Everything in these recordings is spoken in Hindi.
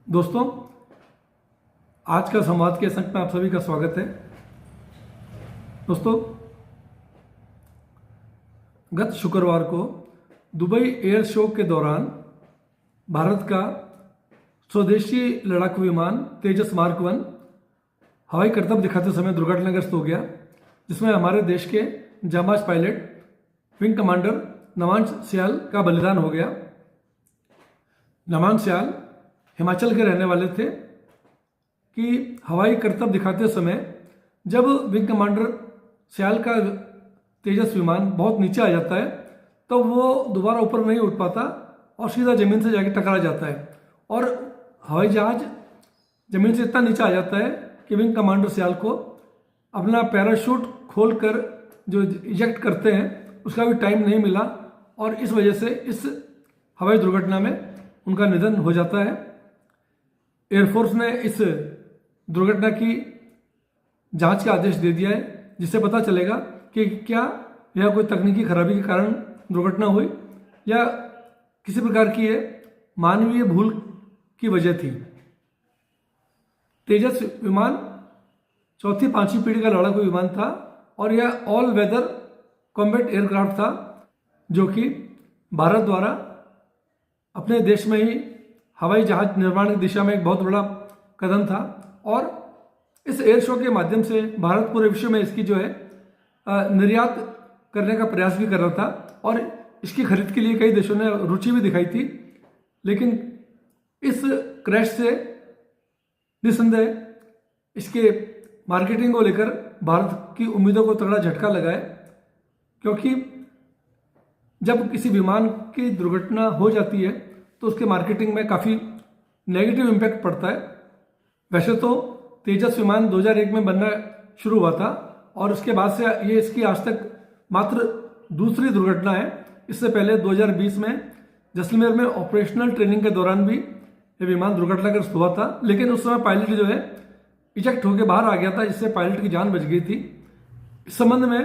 दोस्तों, आज का संवाद के अंक में आप सभी का स्वागत है। दोस्तों, गत शुक्रवार को दुबई एयर शो के दौरान भारत का स्वदेशी लड़ाकू विमान तेजस मार्क 1 हवाई करतब दिखाते समय दुर्घटनाग्रस्त हो गया, जिसमें हमारे देश के जांबाज पायलट विंग कमांडर नमान सियाल का बलिदान हो गया। नमान सियाल हिमाचल के रहने वाले थे कि हवाई करतब दिखाते समय जब विंग कमांडर सियाल का तेजस विमान बहुत नीचे आ जाता है तो वो दोबारा ऊपर नहीं उठ पाता और सीधा ज़मीन से जाके टकरा जाता है और हवाई जहाज ज़मीन से इतना नीचे आ जाता है कि विंग कमांडर सियाल को अपना पैराशूट खोलकर जो इजेक्ट करते हैं उसका भी टाइम नहीं मिला और इस वजह से इस हवाई दुर्घटना में उनका निधन हो जाता है। एयरफोर्स ने इस दुर्घटना की जांच का आदेश दे दिया है, जिससे पता चलेगा कि क्या यह कोई तकनीकी खराबी के कारण दुर्घटना हुई या किसी प्रकार की ये मानवीय भूल की वजह थी। तेजस विमान चौथी पांचवी पीढ़ी का लड़ाकू विमान था और यह ऑल वेदर कॉम्बैट एयरक्राफ्ट था, जो कि भारत द्वारा अपने देश में ही हवाई जहाज निर्माण की दिशा में एक बहुत बड़ा कदम था और इस एयर शो के माध्यम से भारत पूरे विश्व में इसकी जो है निर्यात करने का प्रयास भी कर रहा था और इसकी खरीद के लिए कई देशों ने रुचि भी दिखाई थी। लेकिन इस क्रैश से निस्संदेह इसके मार्केटिंग को लेकर भारत की उम्मीदों को तगड़ा झटका लगा है, क्योंकि जब किसी विमान की दुर्घटना हो जाती है तो उसके मार्केटिंग में काफ़ी नेगेटिव इम्पैक्ट पड़ता है। वैसे तो तेजस विमान 2001 में बनना शुरू हुआ था और उसके बाद से ये इसकी आज तक मात्र दूसरी दुर्घटना है। इससे पहले 2020 में जैसलमेर में ऑपरेशनल ट्रेनिंग के दौरान भी ये विमान दुर्घटनाग्रस्त हुआ था, लेकिन उस समय पायलट जो है इजेक्ट होकर बाहर आ गया था, जिससे पायलट की जान बच गई थी। इस संबंध में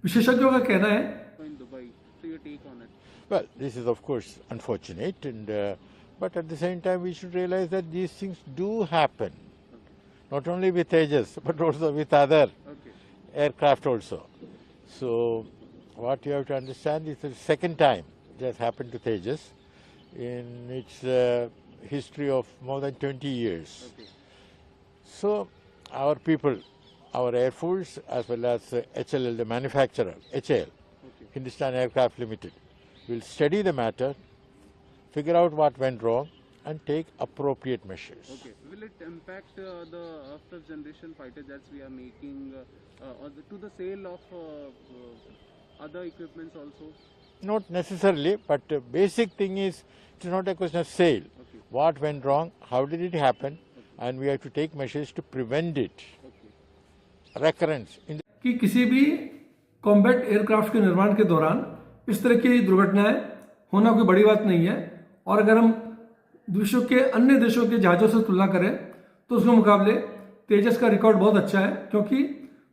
विशेषज्ञों का कहना है, Well, this is of course unfortunate, but at the same time we should realize that these things do happen, not only with Tejas but also with other aircraft also. So what you have to understand is the second time it has happened to Tejas in its history of more than 20 years. So our people, our Air Force as well as HLL, the manufacturer, HAL, Hindustan Aircraft Limited, will study the matter, figure out what went wrong and take appropriate measures. Okay. Will it impact the fifth generation fighter jets we are making or to the sale of other equipments also? Not necessarily, but the basic thing is it's not a question of sale. Okay. What went wrong, how did it happen, and we have to take measures to prevent it. Recurrence. कि किसी भी कॉम्बैट एयरक्राफ्ट के निर्माण के दौरान इस तरह की दुर्घटनाएं होना कोई बड़ी बात नहीं है और अगर हम विश्व के अन्य देशों के जहाज़ों से तुलना करें तो उसके मुकाबले तेजस का रिकॉर्ड बहुत अच्छा है, क्योंकि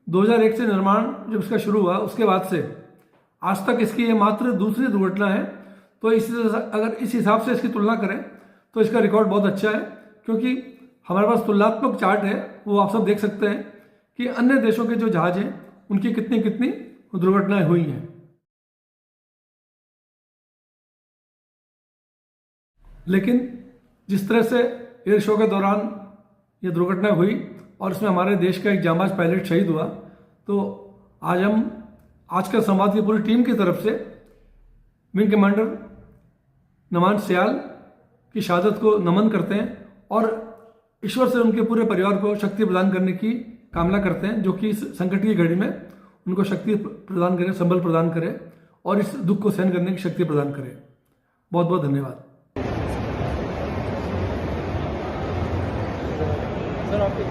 2001 से निर्माण जब इसका शुरू हुआ उसके बाद से आज तक इसकी ये मात्र दूसरी दुर्घटना है। तो अगर इस हिसाब से इसकी तुलना करें तो इसका रिकॉर्ड बहुत अच्छा है, क्योंकि हमारे पास तुलनात्मक चार्ट है, वो आप सब देख सकते हैं कि अन्य देशों के जो जहाज हैं उनकी कितनी कितनी दुर्घटनाएं हुई हैं। लेकिन जिस तरह से एयर शो के दौरान ये दुर्घटना हुई और इसमें हमारे देश का एक जांबाज पायलट शहीद हुआ, तो आज का संवाद की पूरी टीम की तरफ से विंग कमांडर नमान सियाल की शहादत को नमन करते हैं और ईश्वर से उनके पूरे परिवार को शक्ति प्रदान करने की कामना करते हैं, जो कि इस संकट की घड़ी में उनको शक्ति प्रदान करे, संबल प्रदान करे और इस दुख को सहन करने की शक्ति प्रदान करे। बहुत बहुत धन्यवाद। सर, आपके